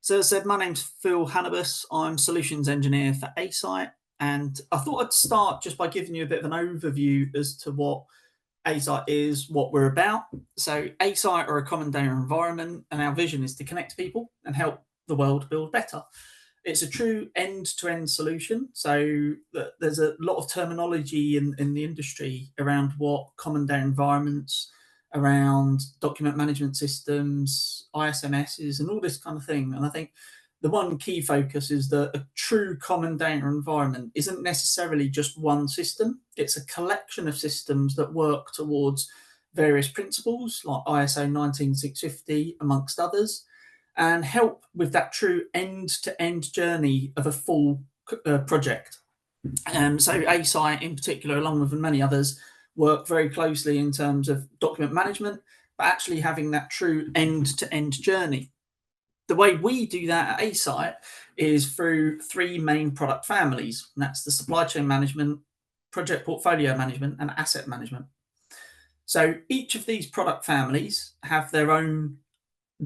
So as I said, my name's Phil Hannabuss. I'm solutions engineer for ASITE, and I thought I'd start just by giving you a bit of an overview as to what ASITE is, what we're about. So ASITE are a common data environment, and our vision is to connect people and help the world build better. It's a true end-to-end solution. So there's a lot of terminology in the industry around what common data environments, around document management systems, ISMSs, and all this kind of thing. And I think the one key focus is that a true common data environment isn't necessarily just one system. It's a collection of systems that work towards various principles like ISO 19650, amongst others, and help with that true end-to-end journey of a full project. So ASITE in particular, along with many others, work very closely in terms of document management, but actually having that true end-to-end journey. The way we do that at ASITE is through three main product families, and that's the supply chain management, project portfolio management, and asset management. So each of these product families have their own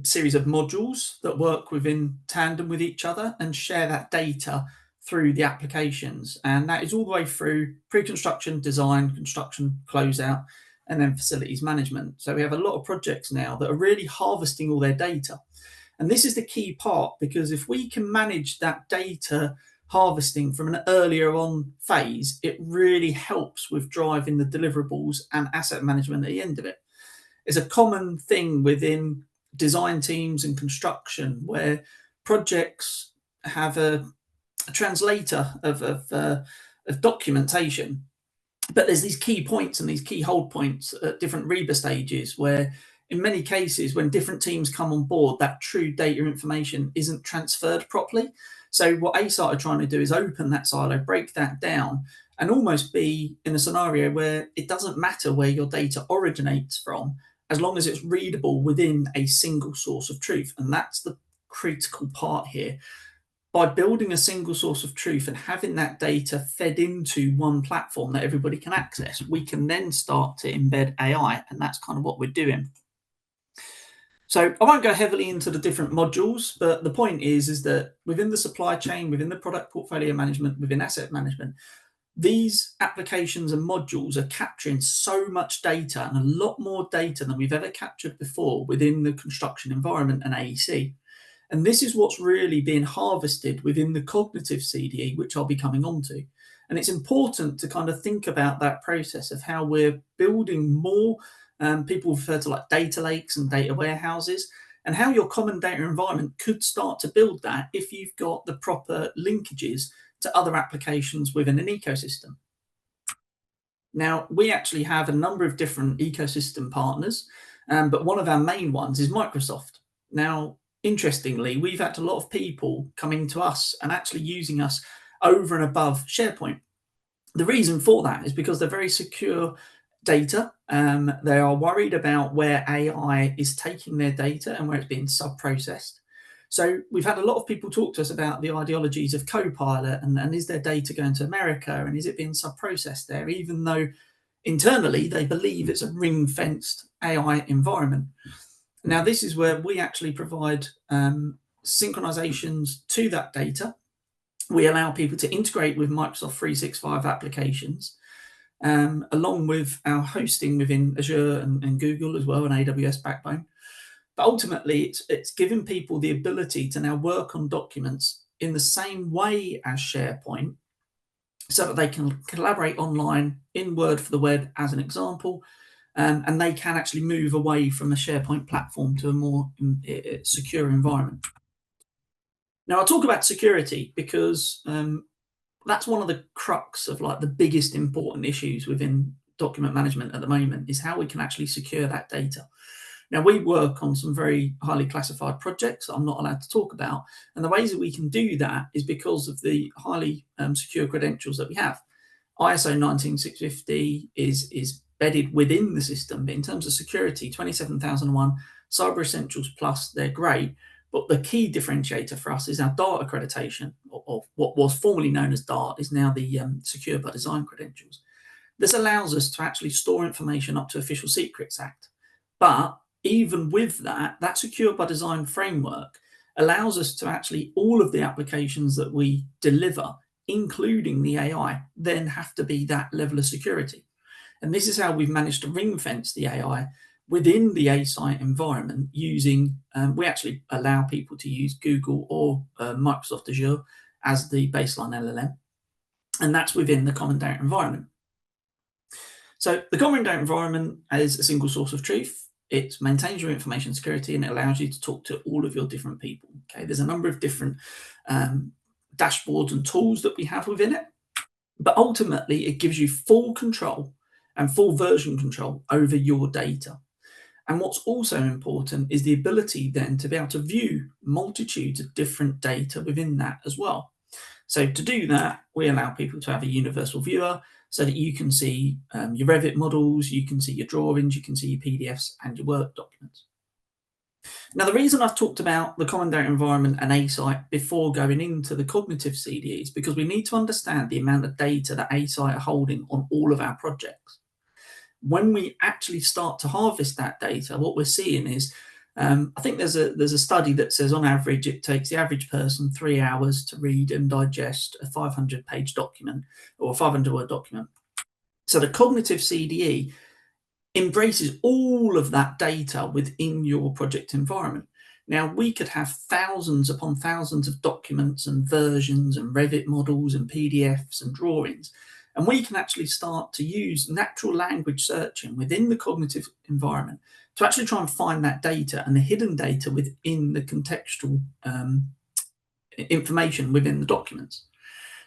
series of modules that work within tandem with each other and share that data through the applications. And that is all the way through pre-construction, design, construction, closeout, and then facilities management. So we have a lot of projects now that are really harvesting all their data. And this is the key part, because if we can manage that data harvesting from an earlier on phase, it really helps with driving the deliverables and asset management at the end of it. It's a common thing within design teams and construction where projects have a translator of documentation, but there's these key points and these key hold points at different REBA stages where in many cases when different teams come on board, that true data information isn't transferred properly. So what ASITE are trying to do is open that silo, break that down, and almost be in a scenario where it doesn't matter where your data originates from, as long as it's readable within a single source of truth. And that's the critical part here. By building a single source of truth and having that data fed into one platform that everybody can access, we can then start to embed AI, and that's kind of what we're doing. So I won't go heavily into the different modules, but the point is that within the supply chain, within the product portfolio management, within asset management, these applications and modules are capturing so much data, and a lot more data than we've ever captured before within the construction environment and AEC. And this is what's really being harvested within the cognitive CDE, which I'll be coming on to. And it's important to kind of think about that process of how we're building more, people refer to like data lakes and data warehouses, and how your common data environment could start to build that if you've got the proper linkages to other applications within an ecosystem. Now, we actually have a number of different ecosystem partners, but one of our main ones is Microsoft. Now, interestingly, we've had a lot of people coming to us and actually using us over and above SharePoint. The reason for that is because they're very secure data. They are worried about where AI is taking their data and where it's being sub-processed. So we've had a lot of people talk to us about the ideologies of Copilot and is their data going to America and is it being sub-processed there, even though internally they believe it's a ring-fenced AI environment. Now, this is where we actually provide synchronizations to that data. We allow people to integrate with Microsoft 365 applications, along with our hosting within Azure and Google as well, and AWS backbone. But ultimately, it's giving people the ability to now work on documents in the same way as SharePoint so that they can collaborate online in Word for the web, as an example, and they can actually move away from a SharePoint platform to a more secure environment. Now, I'll talk about security because that's one of the crux of like the biggest important issues within document management at the moment is how we can actually secure that data. Now, we work on some very highly classified projects that I'm not allowed to talk about. And the ways that we can do that is because of the highly secure credentials that we have. ISO 19650 is bedded within the system, but in terms of security, 27001, Cyber Essentials Plus, they're great. But the key differentiator for us is our DART accreditation, or what was formerly known as DART, is now the Secure by Design credentials. This allows us to actually store information up to Official Secrets Act. But even with that, that Secure by Design framework allows us to actually, all of the applications that we deliver, including the AI, then have to be that level of security. And this is how we've managed to ring fence the AI within the ASITE environment using, we actually allow people to use Google or Microsoft Azure as the baseline LLM, and that's within the common data environment. So the common data environment is a single source of truth. It maintains your information security and it allows you to talk to all of your different people. Okay, there's a number of different dashboards and tools that we have within it, but ultimately it gives you full control and full version control over your data. And what's also important is the ability then to be able to view multitudes of different data within that as well. So to do that, we allow people to have a universal viewer so that you can see your Revit models, you can see your drawings, you can see your PDFs and your Word documents. Now, the reason I've talked about the common data environment and ASITE before going into the cognitive CDE is because we need to understand the amount of data that ASITE are holding on all of our projects. When we actually start to harvest that data, what we're seeing is, I think there's a study that says on average it takes the average person 3 hours to read and digest a 500-page document or a 500-word document. So the cognitive CDE embraces all of that data within your project environment. Now, we could have thousands upon thousands of documents and versions and Revit models and PDFs and drawings, and we can actually start to use natural language searching within the cognitive environment to actually try and find that data and the hidden data within the contextual information within the documents.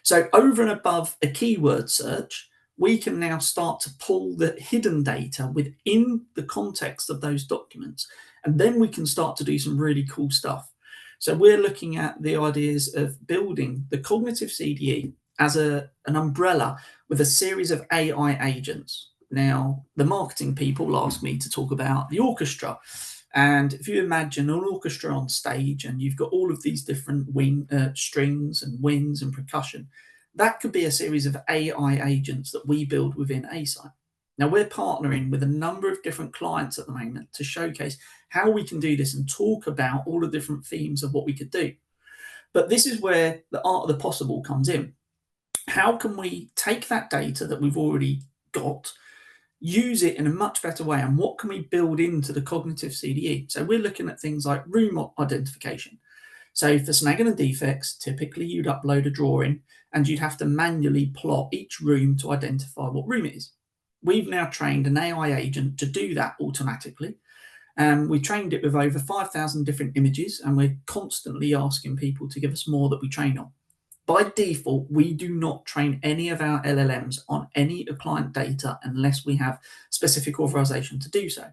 So over and above a keyword search, we can now start to pull the hidden data within the context of those documents. And then we can start to do some really cool stuff. So we're looking at the ideas of building the cognitive CDE as an umbrella with a series of AI agents. Now, the marketing people asked me to talk about the orchestra. And if you imagine an orchestra on stage and you've got all of these different strings and winds and percussion, that could be a series of AI agents that we build within ASITE. Now, we're partnering with a number of different clients at the moment to showcase how we can do this and talk about all the different themes of what we could do. But this is where the art of the possible comes in. How can we take that data that we've already got, use it in a much better way, and what can we build into the cognitive CDE? So we're looking at things like room identification. So for snagging and defects, typically you'd upload a drawing and you'd have to manually plot each room to identify what room it is. We've now trained an AI agent to do that automatically. And we trained it with over 5,000 different images, and we're constantly asking people to give us more that we train on. By default, we do not train any of our LLMs on any client data unless we have specific authorization to do so.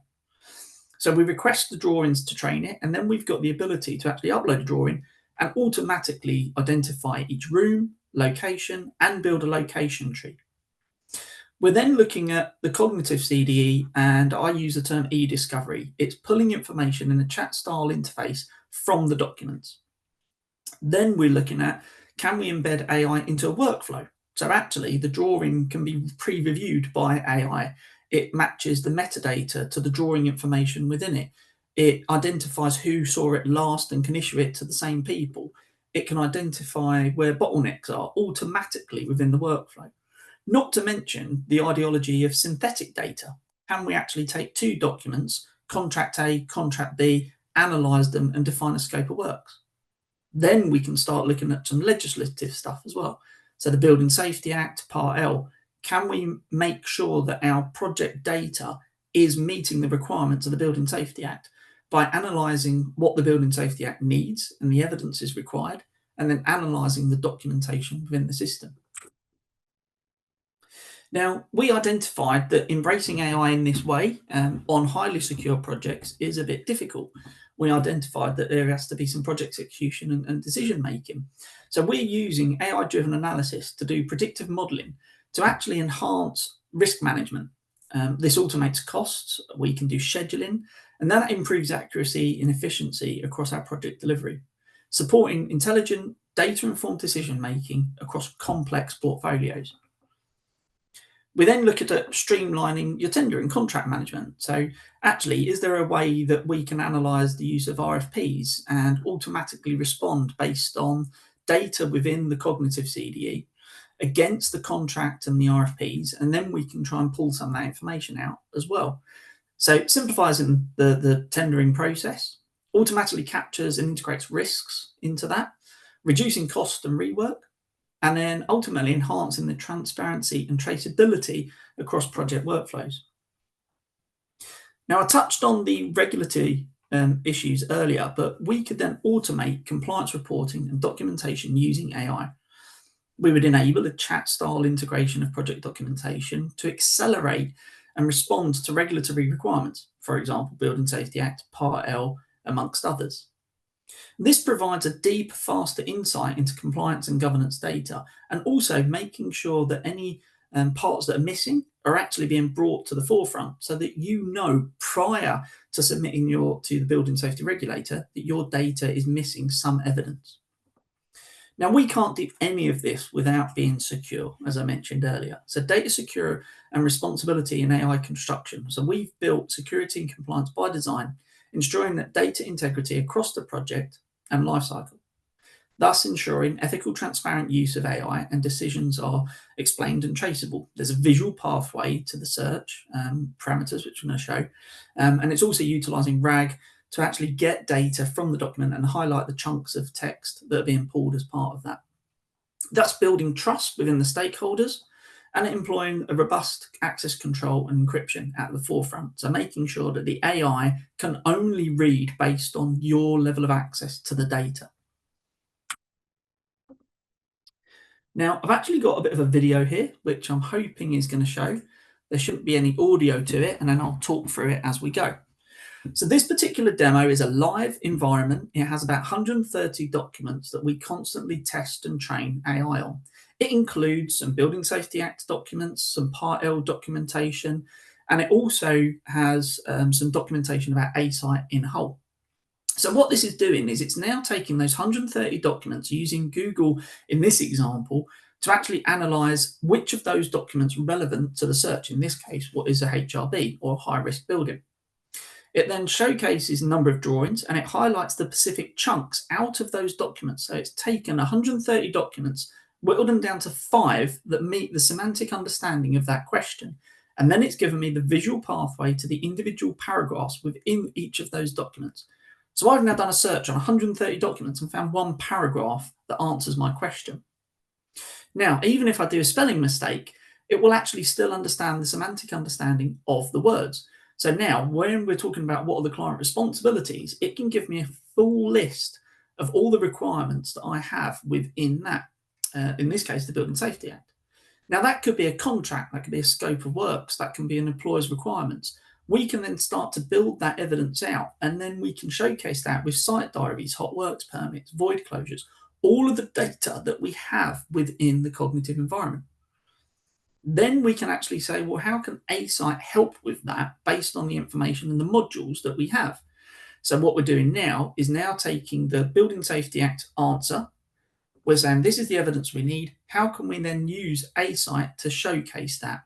So we request the drawings to train it, and then we've got the ability to actually upload a drawing and automatically identify each room, location, and build a location tree. We're then looking at the cognitive CDE, and I use the term e-discovery. It's pulling information in a chat style interface from the documents. Then we're looking at, can we embed AI into a workflow? So actually the drawing can be pre-reviewed by AI. It matches the metadata to the drawing information within it. It identifies who saw it last and can issue it to the same people. It can identify where bottlenecks are automatically within the workflow. Not to mention the ideology of synthetic data. Can we actually take two documents, contract A, contract B, analyze them and define a scope of works? Then we can start looking at some legislative stuff as well. So the Building Safety Act, Part L, can we make sure that our project data is meeting the requirements of the Building Safety Act by analysing what the Building Safety Act needs and the evidence is required, and then analysing the documentation within the system. Now, we identified that embracing AI in this way on highly secure projects is a bit difficult. We identified that there has to be some project execution and decision making. So we're using AI-driven analysis to do predictive modelling to actually enhance risk management. This automates costs, we can do scheduling, and that improves accuracy and efficiency across our project delivery, supporting intelligent, data-informed decision making across complex portfolios. We then look at streamlining your tender and contract management. So actually, is there a way that we can analyze the use of RFPs and automatically respond based on data within the cognitive CDE against the contract and the RFPs, and then we can try and pull some of that information out as well. So it simplifies the tendering process, automatically captures and integrates risks into that, reducing cost and rework, and then ultimately enhancing the transparency and traceability across project workflows. Now, I touched on the regulatory issues earlier, but we could then automate compliance reporting and documentation using AI. We would enable a chat-style integration of project documentation to accelerate and respond to regulatory requirements, for example, Building Safety Act, Part L, amongst others. This provides a deep, faster insight into compliance and governance data, and also making sure that any parts that are missing are actually being brought to the forefront, so that you know prior to submitting to the building safety regulator that your data is missing some evidence. Now, we can't do any of this without being secure, as I mentioned earlier. So data secure and responsibility in AI construction. So we've built security and compliance by design, ensuring that data integrity across the project and lifecycle, thus ensuring ethical, transparent use of AI and decisions are explained and traceable. There's a visual pathway to the search parameters, which I'm going to show, and it's also utilizing RAG to actually get data from the document and highlight the chunks of text that are being pulled as part of that. That's building trust within the stakeholders and employing a robust access control and encryption at the forefront. So making sure that the AI can only read based on your level of access to the data. Now, I've actually got a bit of a video here, which I'm hoping is going to show. There shouldn't be any audio to it, and then I'll talk through it as we go. So this particular demo is a live environment. It has about 130 documents that we constantly test and train AI on. It includes some Building Safety Act documents, some Part L documentation, and it also has some documentation about A-Site in whole. So what this is doing is it's now taking those 130 documents using Google in this example to actually analyze which of those documents are relevant to the search. In this case, what is a HRB or high-risk building. It then showcases a number of drawings and it highlights the specific chunks out of those documents. So it's taken 130 documents, whittled them down to 5 that meet the semantic understanding of that question. And then it's given me the visual pathway to the individual paragraphs within each of those documents. So I've now done a search on 130 documents and found one paragraph that answers my question. Now, even if I do a spelling mistake, it will actually still understand the semantic understanding of the words. So now when we're talking about what are the client responsibilities, it can give me a full list of all the requirements that I have within that, in this case, the Building Safety Act. Now that could be a contract, that could be a scope of works, that can be an employer's requirements. We can then start to build that evidence out, and then we can showcase that with site diaries, hot works permits, void closures, all of the data that we have within the cognitive environment. Then we can actually say, well, how can A-Site help with that based on the information and the modules that we have? So what we're doing now is now taking the Building Safety Act answer. We're saying this is the evidence we need. How can we then use A-Site to showcase that?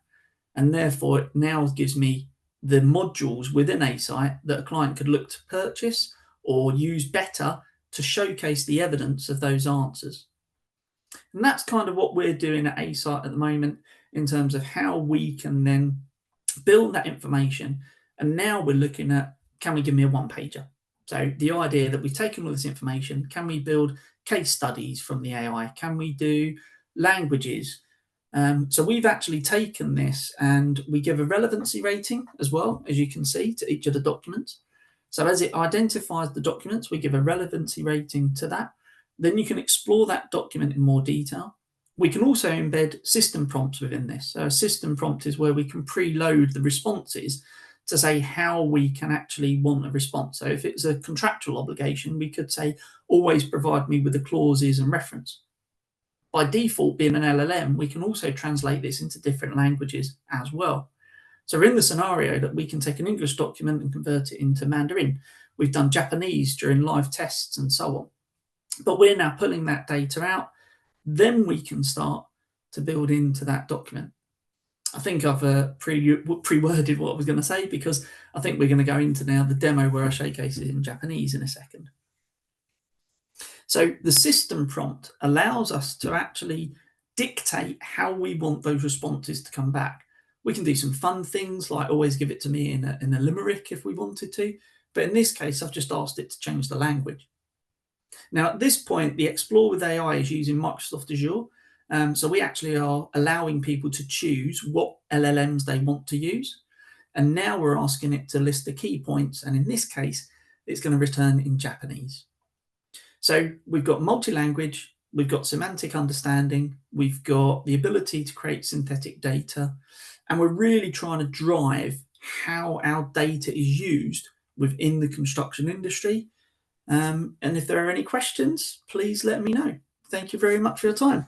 And therefore, it now gives me the modules within A-Site that a client could look to purchase or use better to showcase the evidence of those answers. And that's kind of what we're doing at A-Site at the moment in terms of how we can then build that information. And now we're looking at, can we give me a one-pager? So the idea that we've taken all this information, can we build case studies from the AI? Can we do languages? So we've actually taken this and we give a relevancy rating as well, as you can see, to each of the documents. So as it identifies the documents, we give a relevancy rating to that. Then you can explore that document in more detail. We can also embed system prompts within this. So a system prompt is where we can preload the responses to say how we can actually want a response. So if it's a contractual obligation, we could say, always provide me with the clauses and reference. By default, being an LLM, we can also translate this into different languages as well. So we're in the scenario that we can take an English document and convert it into Mandarin. We've done Japanese during live tests and so on. But we're now pulling that data out. Then we can start to build into that document. I think I've pre-worded what I was going to say, because I think we're going to go into now the demo where I showcase it in Japanese in a second. So the system prompt allows us to actually dictate how we want those responses to come back. We can do some fun things like always give it to me in a limerick if we wanted to, but in this case I've just asked it to change the language. Now at this point the Explore with AI is using Microsoft Azure, so we actually are allowing people to choose what LLMs they want to use, and now we're asking it to list the key points, and in this case it's going to return in Japanese. So we've got multi-language, we've got semantic understanding, we've got the ability to create synthetic data, and we're really trying to drive how our data is used within the construction industry. And if there are any questions, please let me know. Thank you very much for your time.